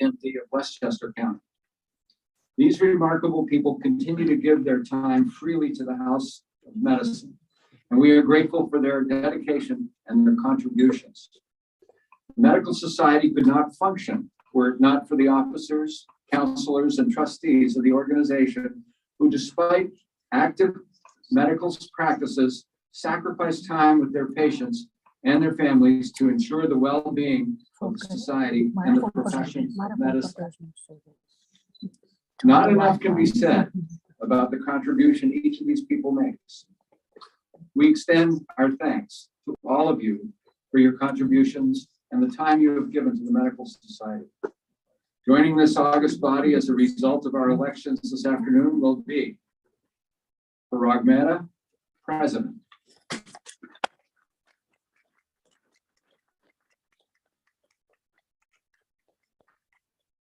Empty of Westchester County. These remarkable people continue to give their time freely to the House of Medicine, and we are grateful for their dedication and their contributions. The Medical Society could not function were it not for the officers, counselors, and trustees of the organization who, despite active medical practices, sacrifice time with their patients and their families to ensure the well-being of the society and the profession of medicine. Not enough can be said about the contribution each of these people makes. We extend our thanks to all of you for your contributions and the time you have given to the Medical Society. Joining this august body as a result of our elections this afternoon will be Parag Mehta, President.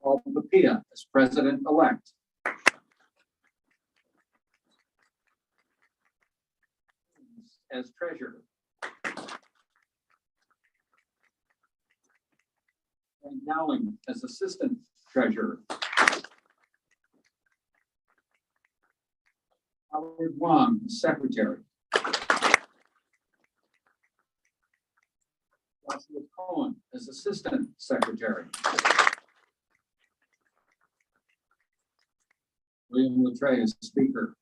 Paul Papia as President-elect. As Treasurer. And Dowling as Assistant Treasurer. Howard Wong, Secretary. Joshua Cohen as Assistant Secretary. William Latre as Speaker.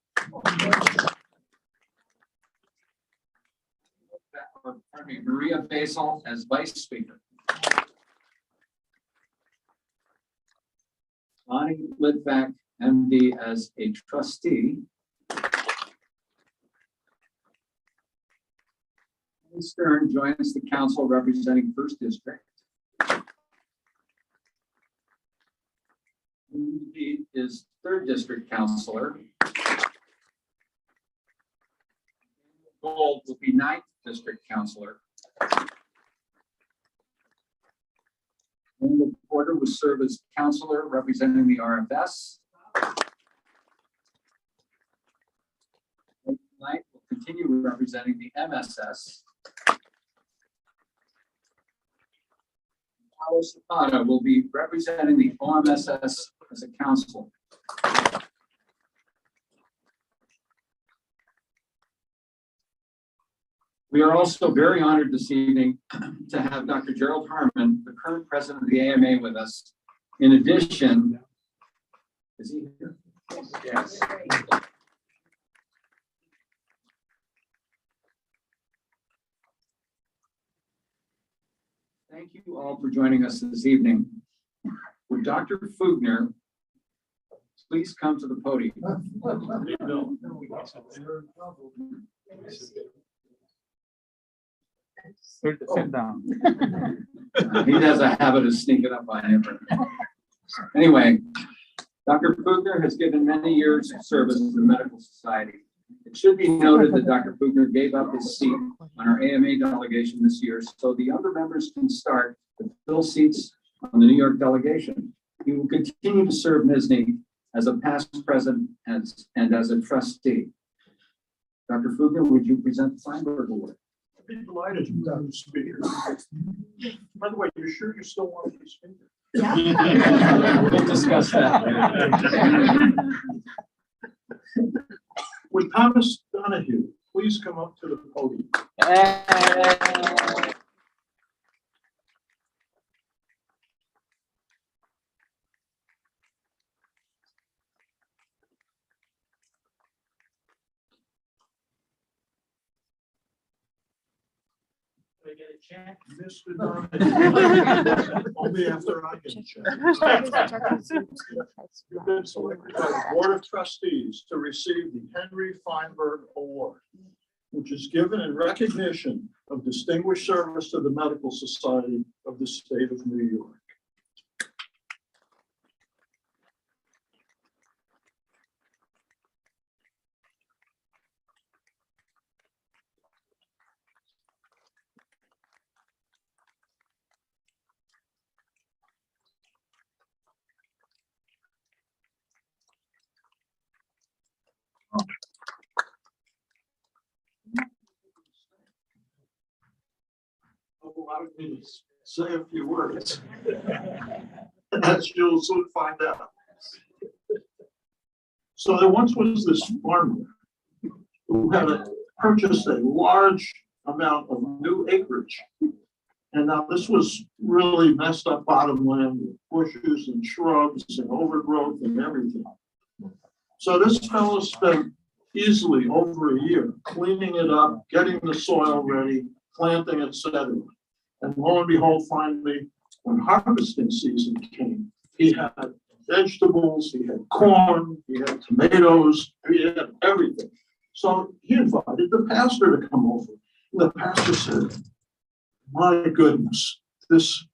Maria Basel as Vice Speaker. Lonnie Litvak, MD, as a trustee. Andy Stern joins the council representing 1st District. He is 3rd District Councilor. Gold will be 9th District Councilor. Randall Porter will serve as councilor representing the RFS. Knight will continue representing the MSS. Paolo Zapata will be representing the OMSS as a councilor. We are also very honored this evening to have Dr. Gerald Harmon, the current president of the AMA, with us. In addition, is he here? Yes. Thank you all for joining us this evening. Would Dr. Fugner please come to the podium? Sit down. He has a habit of sneaking up on everyone. Anyway, Dr. Pugner has given many years of service to the medical society. It should be noted that Dr. Pugner gave up his seat on our AMA delegation this year, so the younger members can start to fill seats on the New York delegation. He will continue to serve NISNY as a past president and as a trustee. Dr. Pugner, would you present the Feinberg Award? I'd be delighted to speak here. By the way, you sure you still want to be speaker? We'll discuss that. Would Thomas Donahue please come up to the podium? I get a check? Mr. Donahue, only after I get a check. You've been selected by the Board of Trustees to receive the Henry Feinberg Award, which is given in recognition of distinguished service to the Medical Society of the State of New York. Allow me to say a few words, as you'll soon find out. So there once was this farmer who had purchased a large amount of new acreage. And now this was really messed up bottomland with bushes and shrubs and overgrowth and everything. So this fellow spent easily over a year cleaning it up, getting the soil ready, planting, etc. And lo and behold, finally, when harvesting season came, he had vegetables, he had corn, he had tomatoes, he had everything. So he invited the pastor to come over. And the pastor said, my goodness, this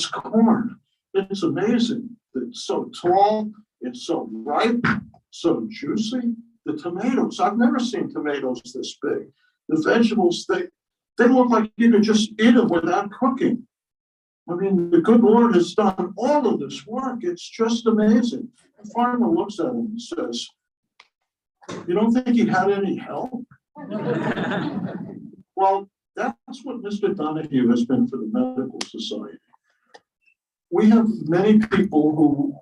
corn, it's amazing. It's so tall, it's so ripe, so juicy. The tomatoes, I've never seen tomatoes this big. The vegetables, they look like you could just eat them without cooking. I mean, the good Lord has done all of this work. It's just amazing. The farmer looks at him and says, you don't think he had any help? Well, that's what Mr. Donahue has been for the Medical Society. We have many people who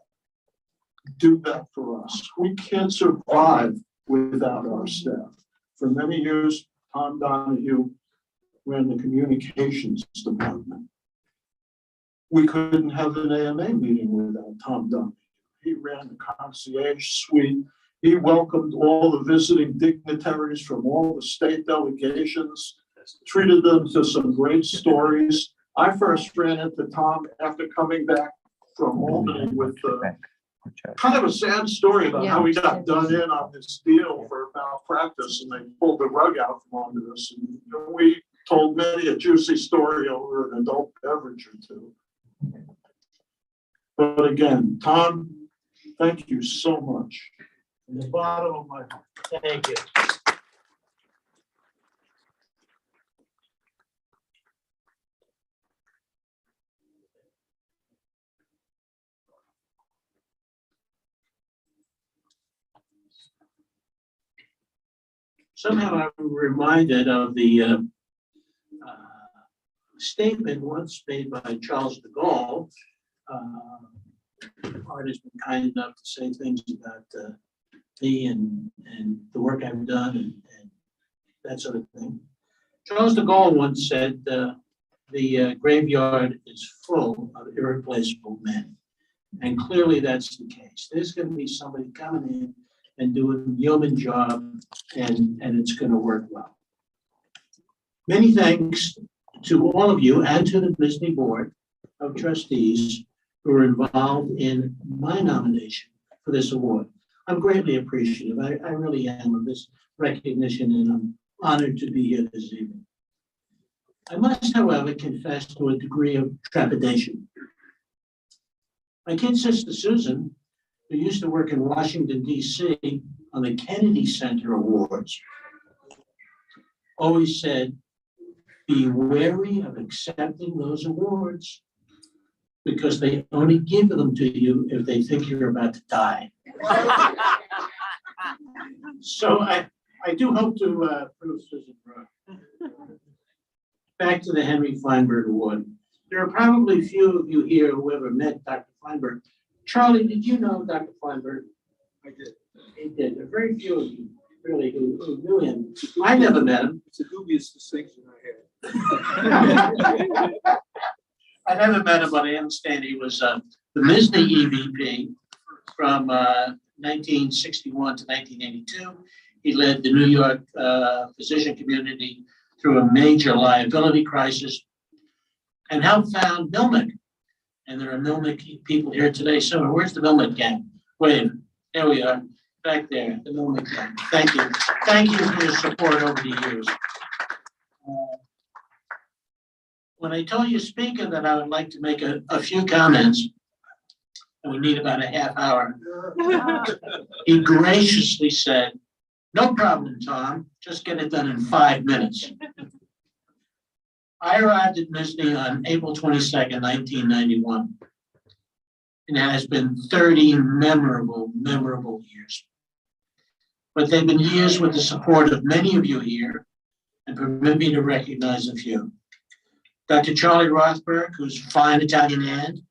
do that for us. We can't survive without our staff. For many years, Tom Donahue ran the communications department. We couldn't have an AMA meeting without Tom Donahue. He ran the concierge suite. He welcomed all the visiting dignitaries from all the state delegations, treated them to some great stories. I first ran into Tom after coming back from Albany with kind of a sad story about how he got done in on this deal for malpractice, and they pulled the rug out from under us. And we told many a juicy story over an adult beverage or two. But again, Tom, thank you so much. From the bottom of my heart. Thank you. Somehow I'm reminded of the statement once made by Charles de Gaulle. Art has been kind enough to say things about me and the work I've done and that sort of thing. Charles de Gaulle once said, the graveyard is full of irreplaceable men. And clearly that's the case. There's going to be somebody coming in and doing a yeoman job, and it's going to work well. Many thanks to all of you and to the Disney Board of Trustees who are involved in my nomination for this award. I'm greatly appreciative. I really am of this recognition, and I'm honored to be here this evening. I must, however, confess to a degree of trepidation. My kid sister Susan, who used to work in Washington, D.C. on the Kennedy Center Awards, always said, be wary of accepting those awards because they only give them to you if they think you're about to die. So I do hope to prove Susan wrong. Back to the Henry Feinberg Award. There are probably few of you here who ever met Dr. Feinberg. Charlie, did you know Dr. Feinberg? I did. He did. There are very few of you really who knew him. I never met him. It's a dubious distinction I had. I never met him, but I understand he was the MISNY EVP from 1961 to 1982. He led the New York physician community through a major liability crisis and helped found Milnick. And there are Milnick people here today. So where's the Milnick gang? Wait, there we are, back there, the Milnick gang. Thank you. Thank you for your support over the years. When I told you, speaker, that I would like to make a few comments, and we need about a half hour, he graciously said, no problem, Tom, just get it done in 5 minutes. I arrived at MISNY on April 22nd, 1991. And it has been 30 memorable years. But they've been years with the support of many of you here, and permit me to recognize a few. Dr. Charlie Rothberg, whose fine Italian hand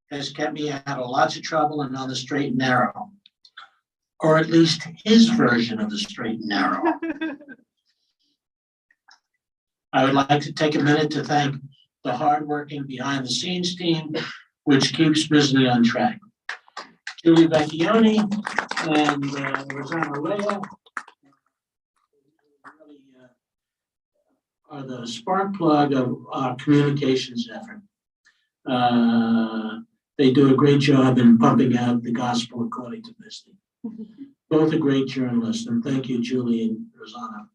has kept me out of lots of trouble and on the straight and narrow, or at least his version of the straight and narrow. I would like to take a minute to thank the hardworking behind the scenes team, which keeps MISNY on track. Julie Vecchione and Rosanna Rea are the spark plug of our communications effort. They do a great job in pumping out the gospel according to MISNY. Both are great journalists, and thank you, Julie and Rosanna.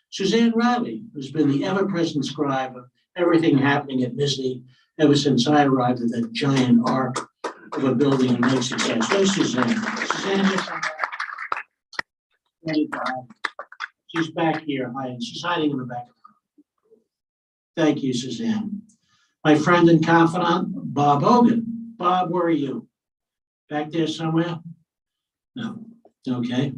Suzanne Riley, who's been the ever-present scribe of everything happening at MISNY ever since I arrived at that giant arc of a building and great success. Where's Suzanne? Suzanne, she's back here hiding. She's hiding in the back of the room. Thank you, Suzanne. My friend and confidant, Bob Hogan. Bob, where are you? Back there somewhere? No. Okay.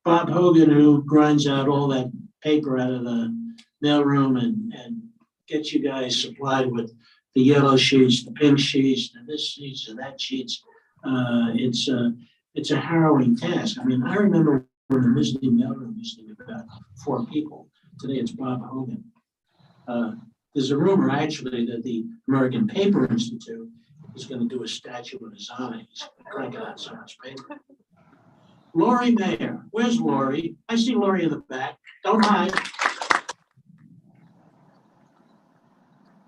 Bob Hogan, who grinds out all that paper out of the mailroom and gets you guys supplied with the yellow sheets, the pink sheets, and this sheets and that sheets. It's a harrowing task. I mean, I remember when the MISNY mailroom used to be about 4 people. Today it's Bob Hogan. There's a rumor actually that the American Paper Institute is going to do a statue in his honor. He's cranking out so much paper. Lori Mayer. Where's Lori? I see Lori in the back. Don't hide.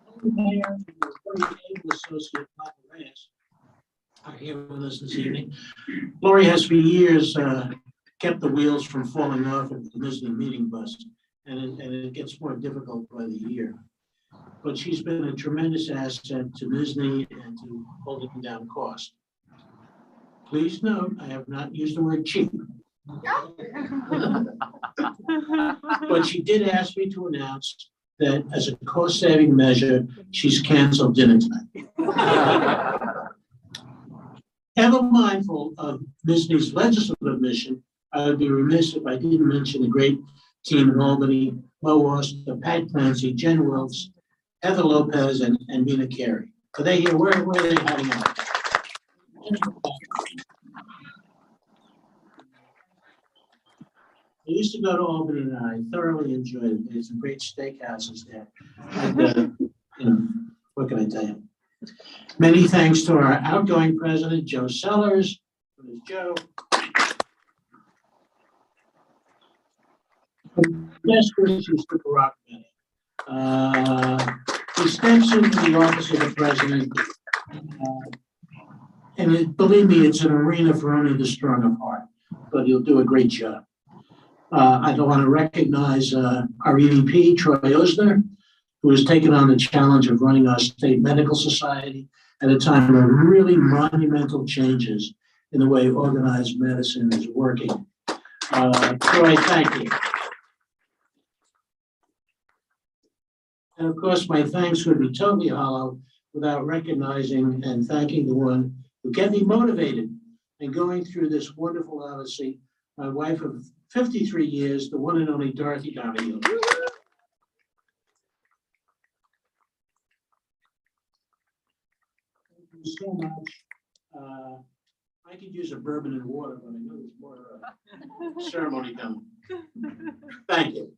Lori Mayer and the very able associate Michael Reyes are here with us this evening. Lori has for years kept the wheels from falling off at the MISNY meeting bus, and it gets more difficult by the year. But she's been a tremendous asset to MISNY and to holding down cost. Please note, I have not used the word cheap. But she did ask me to announce that as a cost-saving measure, she's canceled dinner tonight. Ever mindful of MISNY's legislative mission, I would be remiss if I didn't mention the great team in Albany, Mo Auster, Pat Clancy, Jen Wilkes, Heather Lopez, and Mina Carey. Are they here? Where are they hiding out? I used to go to Albany and I thoroughly enjoyed it. There's some great steakhouses there. And, what can I tell you? Many thanks to our outgoing president, Joe Sellers. Where's Joe? Best wishes to Parag Mehta. He steps into the office of the president, and believe me, it's an arena for only the strong of heart, but he'll do a great job. I want to recognize our EVP, Troy Osner, who has taken on the challenge of running our state medical society at a time of really monumental changes in the way organized medicine is working. Troy, thank you. And of course, my thanks would be totally hollow without recognizing and thanking the one who kept me motivated in going through this wonderful odyssey, my wife of 53 years, the one and only Dorothy Donahue. Thank you so much. I could use a bourbon and water, but I know there's more ceremony coming. Thank you.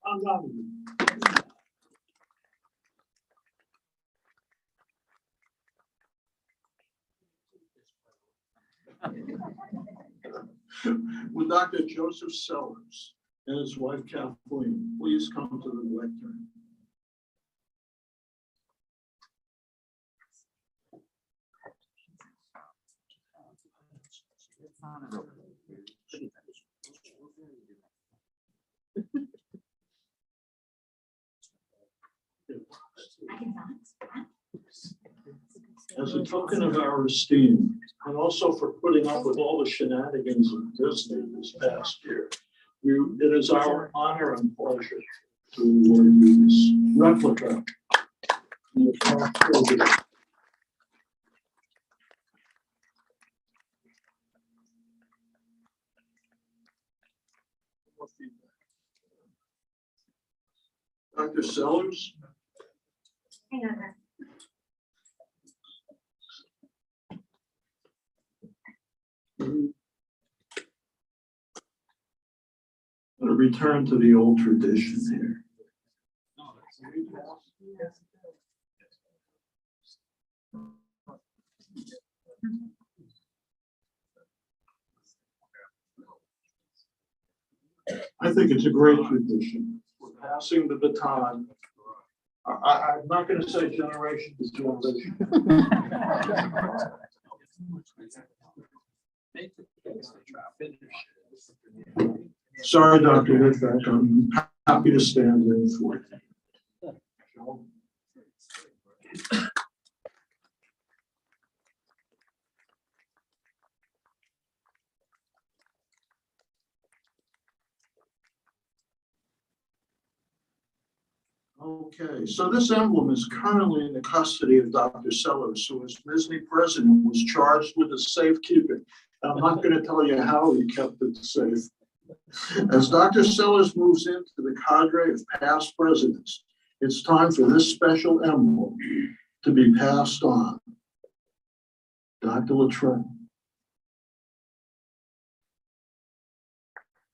I'm done. Would Dr. Joseph Sellers and his wife Kathleen please come to the lectern? As a token of our esteem, and also for putting up with all the shenanigans of Disney this past year, it is our honor and pleasure to award you this replica. Dr. Sellers? Hang on. I'm going to return to the old tradition here. I think it's a great tradition. We're passing the baton. I'm not going to say generation to generation. Sorry, Dr. Whitbeck, I'm happy to stand in for you. Okay, so this emblem is currently in the custody of Dr. Sellers, who as MSNY president was charged with the safekeeping. I'm not going to tell you how he kept it safe. As Dr. Sellers moves into the cadre of past presidents, it's time for this special emblem to be passed on. Dr. Luttrell.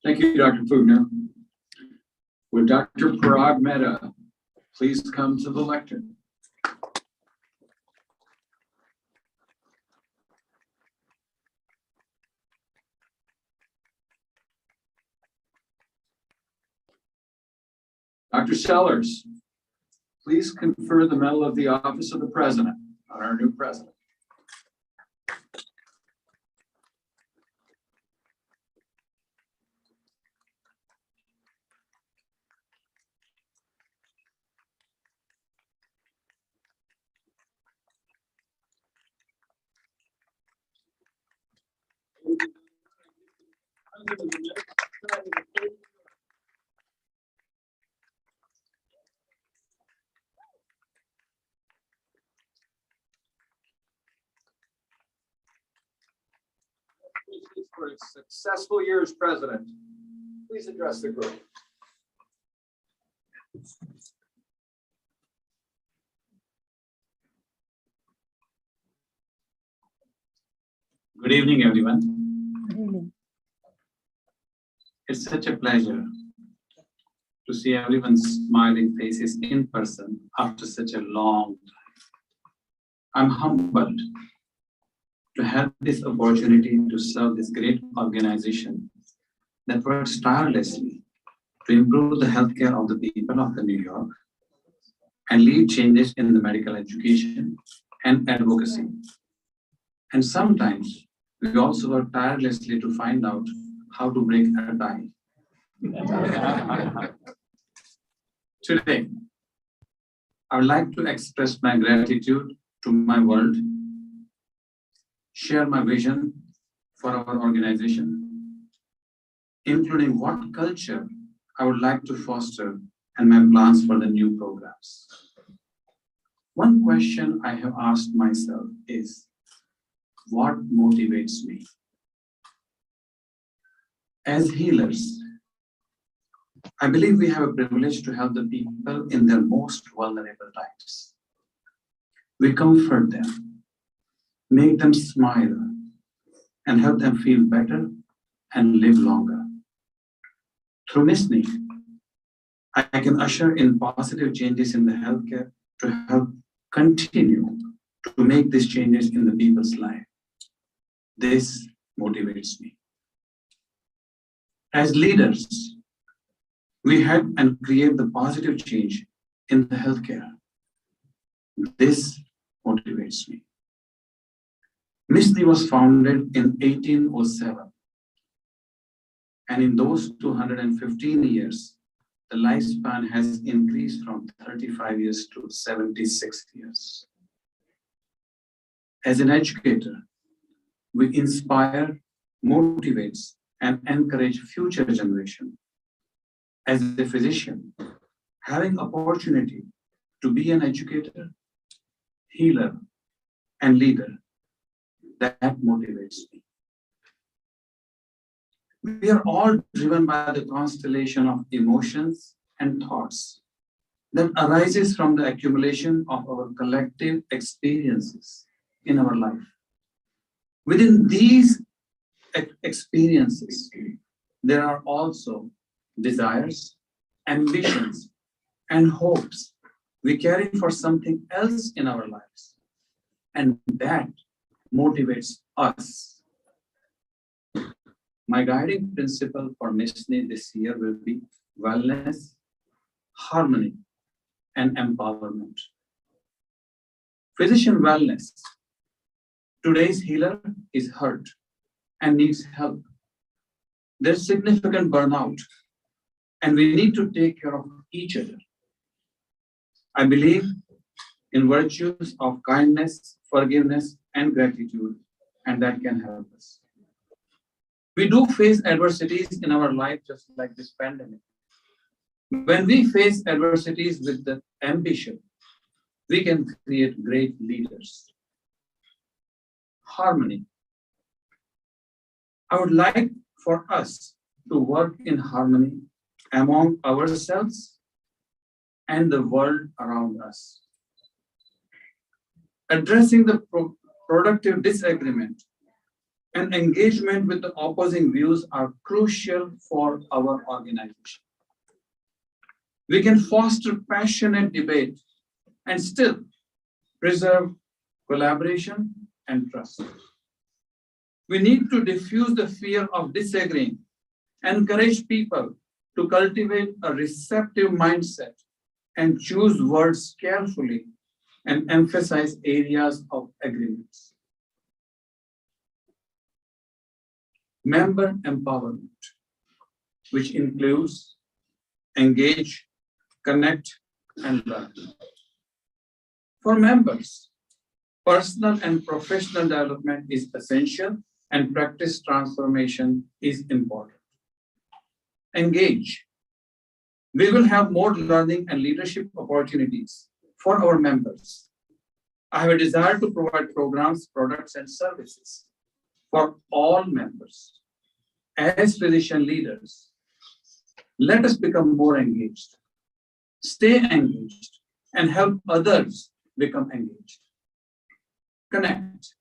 Thank you, Dr. Fugner. Would Dr. Parag Mehta please come to the lectern? Dr. Sellers, please confer the Medal of the Office of the President on our new president. For a successful year as president, please address the group. Good evening, everyone. It's such a pleasure to see everyone's smiling faces in person after such a long time. I'm humbled to have this opportunity to serve this great organization that works tirelessly to improve the healthcare of the people of the New York and lead changes in the medical education and advocacy. And sometimes we also work tirelessly to find out how to break a tie. Today, I would like to express my gratitude to my world, share my vision for our organization, including what culture I would like to foster and my plans for the new programs. One question I have asked myself is, what motivates me? As healers, I believe we have a privilege to help the people in their most vulnerable times. We comfort them, make them smile, and help them feel better and live longer. Through Misni, I can usher in positive changes in the healthcare to help continue to make these changes in the people's life. This motivates me. As leaders, we help and create the positive change in the healthcare. This motivates me. Misni was founded in 1807. And in those 215 years, the lifespan has increased from 35 years to 76 years. As an educator, we inspire, motivate, and encourage future generation. As a physician, having opportunity to be an educator, healer, and leader, that motivates me. We are all driven by the constellation of emotions and thoughts that arises from the accumulation of our collective experiences in our life. Within these experiences, there are also desires, ambitions, and hopes we carry for something else in our lives. And that motivates us. My guiding principle for Misni this year will be wellness, harmony, and empowerment. Physician wellness. Today's healer is hurt and needs help. There's significant burnout, and we need to take care of each other. I believe in virtues of kindness, forgiveness, and gratitude, and that can help us. We do face adversities in our life, just like this pandemic. When we face adversities with the ambition, we can create great leaders. Harmony. I would like for us to work in harmony among ourselves and the world around us. Addressing the productive disagreement and engagement with the opposing views are crucial for our organization. We can foster passionate debate and still preserve collaboration and trust. We need to diffuse the fear of disagreeing, encourage people to cultivate a receptive mindset and choose words carefully and emphasize areas of agreements. Member empowerment, which includes engage, connect, and learn. For members, personal and professional development is essential and practice transformation is important. Engage. We will have more learning and leadership opportunities for our members. I have a desire to provide programs, products, and services for all members. As physician leaders, let us become more engaged, stay engaged, and help others become engaged. Connect.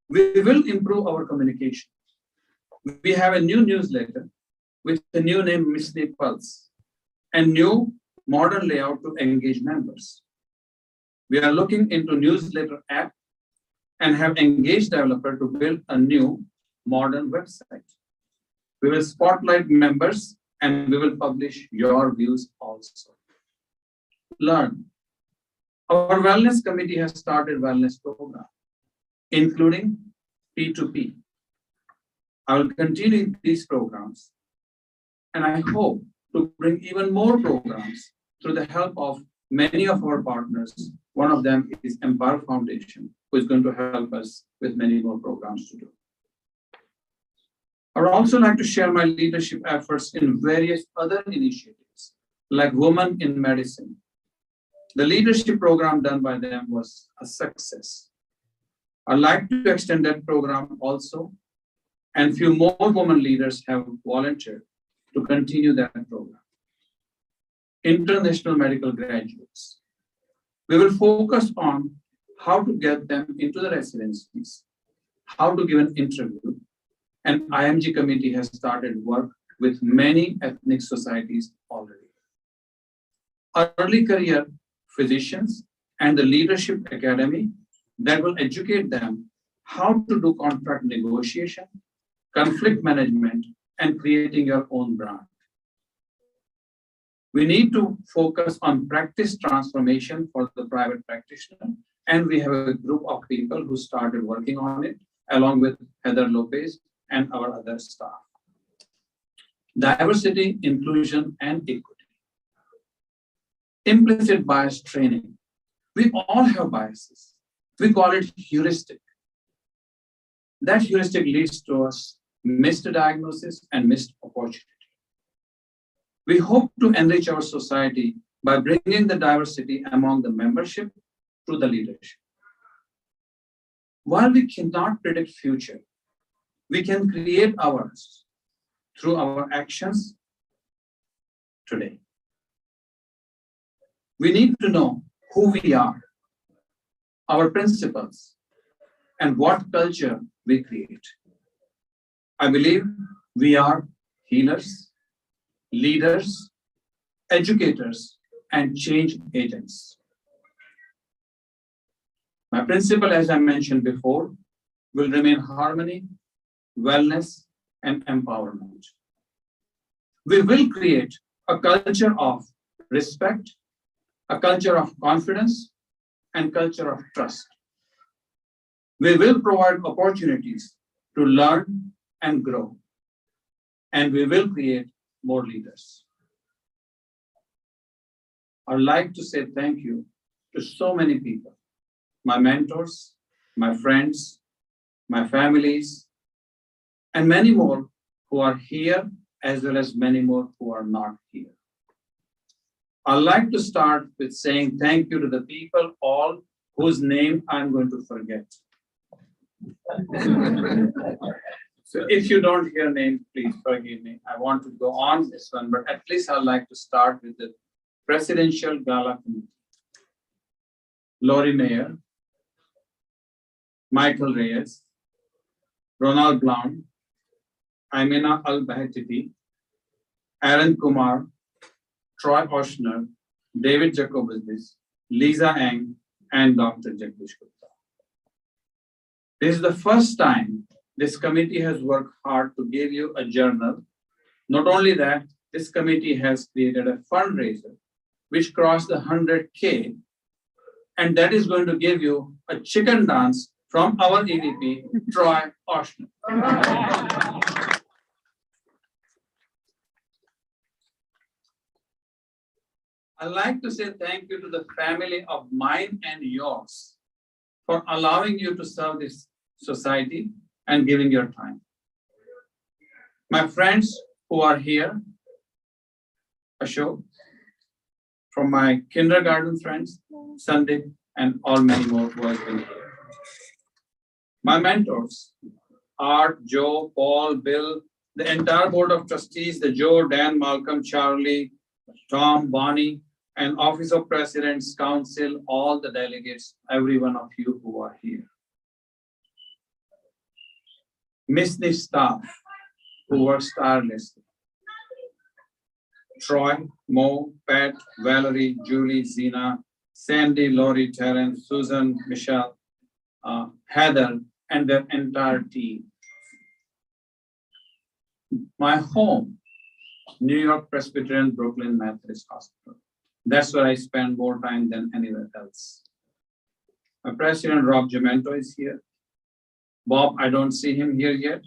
We will improve our communication. We have a new newsletter with the new name Misni Pulse and new modern layout to engage members. We are looking into newsletter app and have engaged developer to build a new modern website. We will spotlight members and we will publish your views also. Learn. Our wellness committee has started wellness program, including P2P. I will continue these programs, and I hope to bring even more programs through the help of many of our partners. One of them is Empower Foundation, who is going to help us with many more programs to do. I would also like to share my leadership efforts in various other initiatives, like Women in Medicine. The leadership program done by them was a success. I'd like to extend that program also, and few more women leaders have volunteered to continue that program. International medical graduates. We will focus on how to get them into the residencies, how to give an interview, and IMG committee has started work with many ethnic societies already. Early career physicians and the Leadership Academy that will educate them how to do contract negotiation, conflict management, and creating your own brand. We need to focus on practice transformation for the private practitioner, and we have a group of people who started working on it, along with Heather Lopez and our other staff. Diversity, inclusion, and equity. Implicit bias training. We all have biases. We call it heuristic. That heuristic leads to us missed diagnosis and missed opportunity. We hope to enrich our society by bringing the diversity among the membership to the leadership. While we cannot predict future, we can create ours through our actions today. We need to know who we are, our principles, and what culture we create. I believe we are healers, leaders, educators, and change agents. My principle, as I mentioned before, will remain harmony, wellness, and empowerment. We will create a culture of respect, a culture of confidence, and culture of trust. We will provide opportunities to learn and grow, and we will create more leaders. I'd like to say thank you to so many people, my mentors, my friends, my families, and many more who are here, as well as many more who are not here. I'd like to start with saying thank you to the people, all whose name I'm going to forget. So if you don't hear names, please forgive me. I want to go on this one, but at least I'd like to start with the Presidential Gala Committee. Lori Mayer, Michael Reyes, Ronald Blount, Amina Al-Bahetiti, Aaron Kumar, Troy Oshner, David Jacobus, Lisa Eng, and Dr. Jagdish Gupta. This is the first time this committee has worked hard to give you a journal. Not only that, this committee has created a fundraiser which crossed the 100K, and that is going to give you a chicken dance from our EVP, Troy Oshner. I'd like to say thank you to the family of mine and yours for allowing you to serve this society and giving your time. My friends who are here, Ashok, from my kindergarten friends, Sandeep, and all many more who have been here. My mentors, Art, Joe, Paul, Bill, the entire board of trustees, the Joe, Dan, Malcolm, Charlie, Tom, Bonnie, and Office of Presidents, Council, all the delegates, every one of you who are here. MISNI staff who works tirelessly. Troy, Mo, Pat, Valerie, Julie, Zena, Sandy, Lori, Terrence, Susan, Michelle, Heather, and their entire team. My home, New York Presbyterian Brooklyn Methodist Hospital. That's where I spend more time than anywhere else. My president, Rob Gemento, is here. Bob, I don't see him here yet,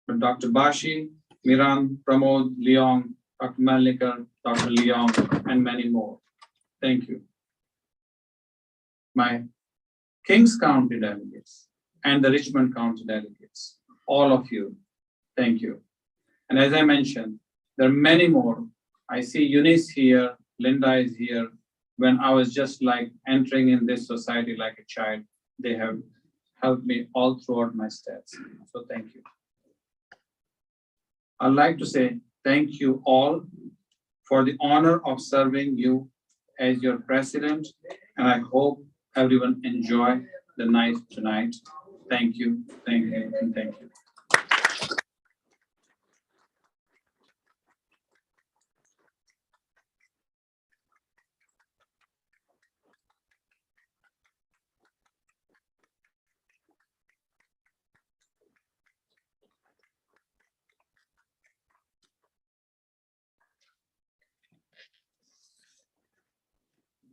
but Dr. Bashi, Miran, Pramod, Leong, Dr. Malnikar, Dr. Leong, and many more. Thank you. My Kings County delegates and the Richmond County delegates, all of you, thank you. And as I mentioned, there are many more. I see Eunice here, Linda is here. When I was just like entering in this society like a child, they have helped me all throughout my steps. So thank you. I'd like to say thank you all for the honor of serving you as your president. And I hope everyone enjoy the night tonight. Thank you, and thank you.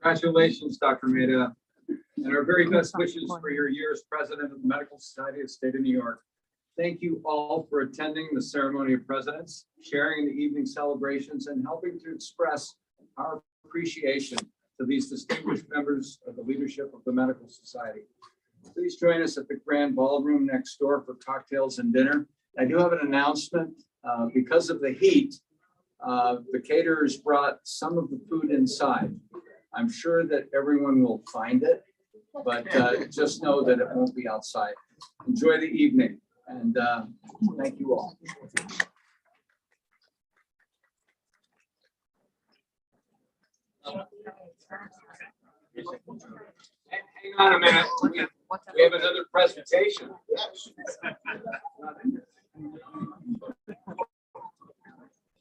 Congratulations, Dr. Mehta, and our very best wishes for your year as president of the Medical Society of the State of New York. Thank you all for attending the ceremony of presidents, sharing the evening celebrations, and helping to express our appreciation to these distinguished members of the leadership of the Medical Society. Please join us at the Grand Ballroom next door for cocktails and dinner. I do have an announcement. Because of the heat, the caterers brought some of the food inside. I'm sure that everyone will find it, but just know that it won't be outside. Enjoy the evening, and thank you all. Hang on a minute. We have another presentation.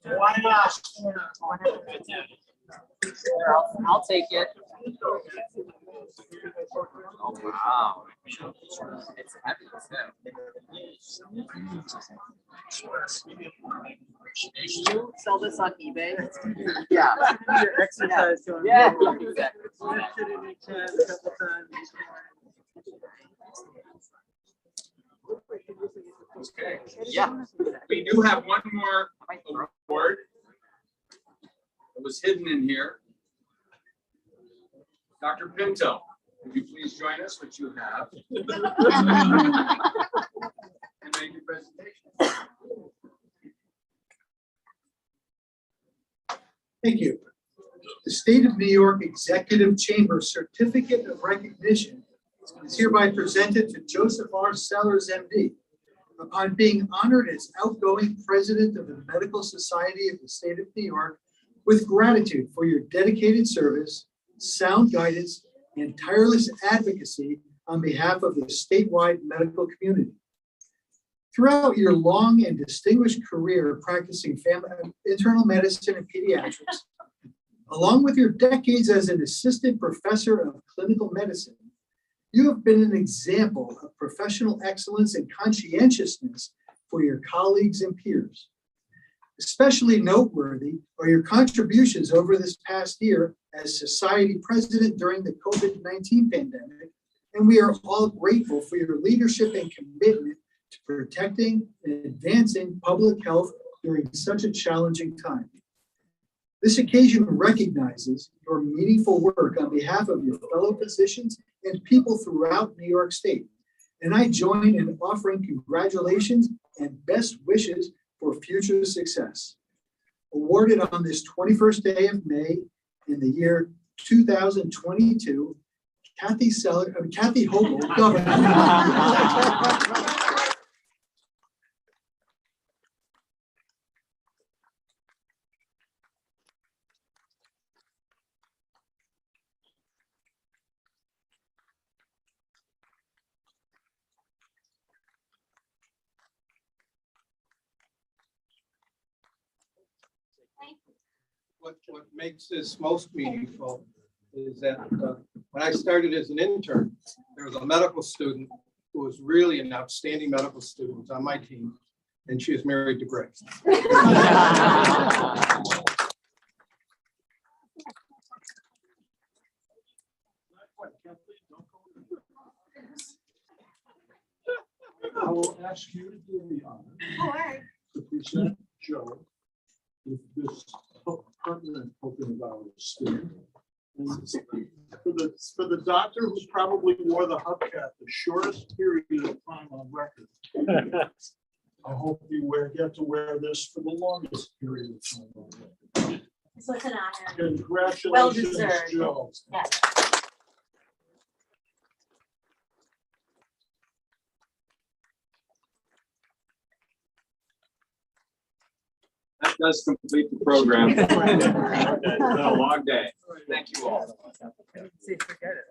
Why not? I'll take it. Oh, wow. It's heavy too. You sell this on eBay? Yeah. Exercise. Yeah, exactly. Okay. Yeah. We do have one more award. It was hidden in here. Dr. Pinto, would you please join us, which you have, and make your presentation. Thank you. The State of New York Executive Chamber Certificate of Recognition is hereby presented to Joseph R. Sellers, MD, upon being honored as outgoing president of the Medical Society of the State of New York with gratitude for your dedicated service, sound guidance, and tireless advocacy on behalf of the statewide medical community. Throughout your long and distinguished career practicing family, internal medicine and pediatrics, along with your decades as an assistant professor of clinical medicine, you have been an example of professional excellence and conscientiousness for your colleagues and peers. Especially noteworthy are your contributions over this past year as society president during the COVID-19 pandemic, and we are all grateful for your leadership and commitment to protecting and advancing public health during such a challenging time. This occasion recognizes your meaningful work on behalf of your fellow physicians and people throughout New York State, and I join in offering congratulations and best wishes for future success. Awarded on this 21st day of May in the year 2022, Kathy Hochul, Governor. What makes this most meaningful is that when I started as an intern, there was a medical student who was really an outstanding medical student on my team, and she is married to Grace. will ask you to do the honor Oh, all right. to present Joe with this permanent token of our esteem. And for the doctor who probably wore the hubcap the shortest period of time on record, I hope you get to wear this for the longest period of time on record. So it's an honor. Congratulations, Well deserved. Joe. Yeah. That does complete the program. It's been a long day. Thank you all. See, forget it.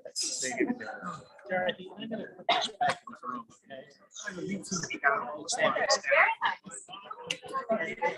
Dorothy, I'm gonna put this back in the room, okay? Very nice.